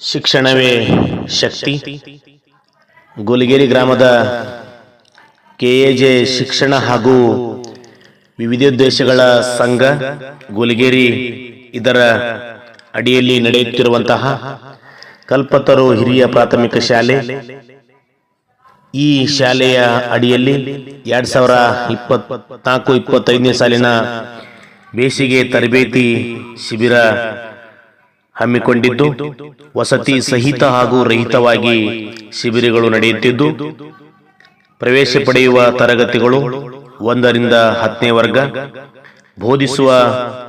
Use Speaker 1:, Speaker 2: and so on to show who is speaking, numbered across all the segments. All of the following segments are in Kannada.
Speaker 1: ಶಿಕ್ಷಣವೇ ಶಕ್ತಿ. ಗೋಲಿಗೇರಿ ಗ್ರಾಮದ ಕೆಎಜೆ ಶಿಕ್ಷಣ ಹಾಗೂ ವಿವಿಧೋದ್ದೇಶಗಳ ಸಂಘ ಗೋಲಿಗೇರಿ ಇದರ ಅಡಿಯಲ್ಲಿ ನಡೆಯುತ್ತಿರುವಂತಹ ಕಲ್ಪತರು ಹಿರಿಯ ಪ್ರಾಥಮಿಕ ಶಾಲೆ. ಈ ಶಾಲೆಯ ಅಡಿಯಲ್ಲಿ 2024-25ನೇ ಸಾಲಿನ ಬೇಸಿಗೆ ತರಬೇತಿ ಶಿಬಿರ ಹಮ್ಮಿಕೊಂಡಿದ್ದು, ವಸತಿ ಸಹಿತ ಹಾಗೂ ರಹಿತವಾಗಿ ಶಿಬಿರಗಳು ನಡೆಯುತ್ತಿದ್ದು, ಪ್ರವೇಶ ಪಡೆಯುವ ತರಗತಿಗಳು 1ರಿಂದ 10ನೇ ವರ್ಗ. ಬೋಧಿಸುವ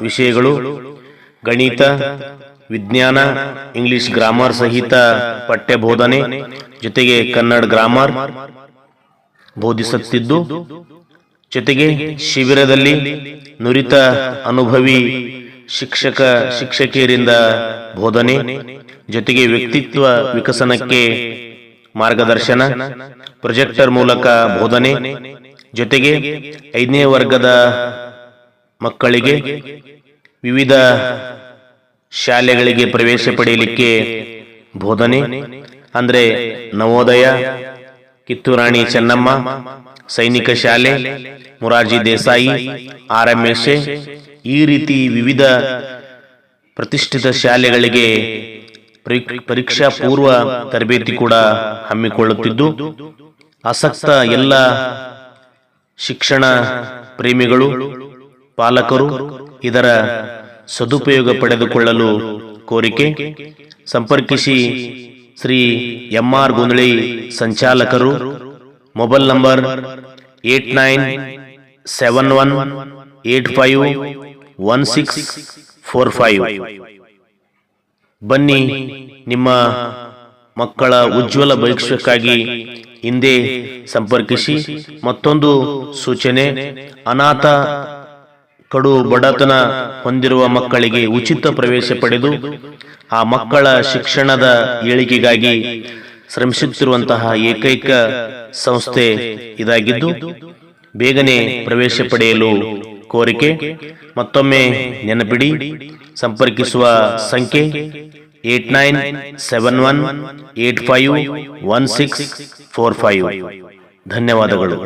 Speaker 1: ವಿಷಯಗಳು ಗಣಿತ, ವಿಜ್ಞಾನ, ಇಂಗ್ಲಿಷ್ ಗ್ರಾಮರ್ ಸಹಿತ ಪಠ್ಯ ಬೋಧನೆ ಜೊತೆಗೆ ಕನ್ನಡ ಗ್ರಾಮರ್ ಬೋಧಿಸುತ್ತಿದ್ದು, ಜೊತೆಗೆ ಶಿಬಿರದಲ್ಲಿ ನುರಿತ ಅನುಭವಿ ಶಿಕ್ಷಕಿಯರಿಂದ ಬೋಧನೆ ಜೊತೆಗೆ ವ್ಯಕ್ತಿತ್ವ ವಿಕಸನಕ್ಕೆ ಮಾರ್ಗದರ್ಶನ, ಪ್ರೊಜೆಕ್ಟರ್ ಮೂಲಕ ಬೋಧನೆ ಜೊತೆಗೆ 5ನೇ ವರ್ಗದ ಮಕ್ಕಳಿಗೆ ವಿವಿಧ ಶಾಲೆಗಳಿಗೆ ಪ್ರವೇಶ ಪಡೆಯಲಿಕ್ಕೆ ಬೋಧನೆ ಅಂದ್ರೆ ನವೋದಯ, ಕಿತ್ತೂರಾಣಿ ಚೆನ್ನಮ್ಮ, ಸೈನಿಕ ಶಾಲೆ, ಮೊರಾರ್ಜಿ ದೇಸಾಯಿ, RMS ಈ ರೀತಿ ವಿವಿಧ ಪ್ರತಿಷ್ಠಿತ ಶಾಲೆಗಳಿಗೆ ಪರೀಕ್ಷಾ ಪೂರ್ವ ತರಬೇತಿ ಕೂಡ ಹಮ್ಮಿಕೊಳ್ಳುತ್ತಿದ್ದು, ಆಸಕ್ತ ಎಲ್ಲ ಶಿಕ್ಷಣ ಪ್ರೇಮಿಗಳು ಪಾಲಕರು ಇದರ ಸದುಪಯೋಗ ಪಡೆದುಕೊಳ್ಳಲು ಕೋರಿಕೆ. ಸಂಪರ್ಕಿಸಿ ಶ್ರೀ MR ಗೊಂದಳಿ ಸಂಚಾಲಕರು. Mobile number 8971851645. ಬನ್ನಿ, ನಿಮ್ಮ ಮಕ್ಕಳ ಉಜ್ವಲ ಭವಿಷ್ಯಕ್ಕಾಗಿ ಹಿಂದೆ ಸಂಪರ್ಕಿಸಿ. ಮತ್ತೊಂದು ಸೂಚನೆ, ಅನಾಥ ಕಡು ಬಡತನ ಹೊಂದಿರುವ ಮಕ್ಕಳಿಗೆ ಉಚಿತ ಪ್ರವೇಶ ಪಡೆದು ಆ ಮಕ್ಕಳ ಶಿಕ್ಷಣದ ಏಳಿಗೆಗಾಗಿ ಶ್ರಮಿಸುತ್ತಿರುವಂತಹ ಏಕೈಕ ಸಂಸ್ಥೆ ಇದಾಗಿದ್ದು, ಬೇಗನೆ ಪ್ರವೇಶ ಪಡೆಯಲು ಕೋರಿಕೆ. ಮತ್ತೊಮ್ಮೆ ನೆನಪಿಡಿ, ಸಂಪರ್ಕಿಸುವ ಸಂಖ್ಯೆ 8971851645. ಧನ್ಯವಾದಗಳು.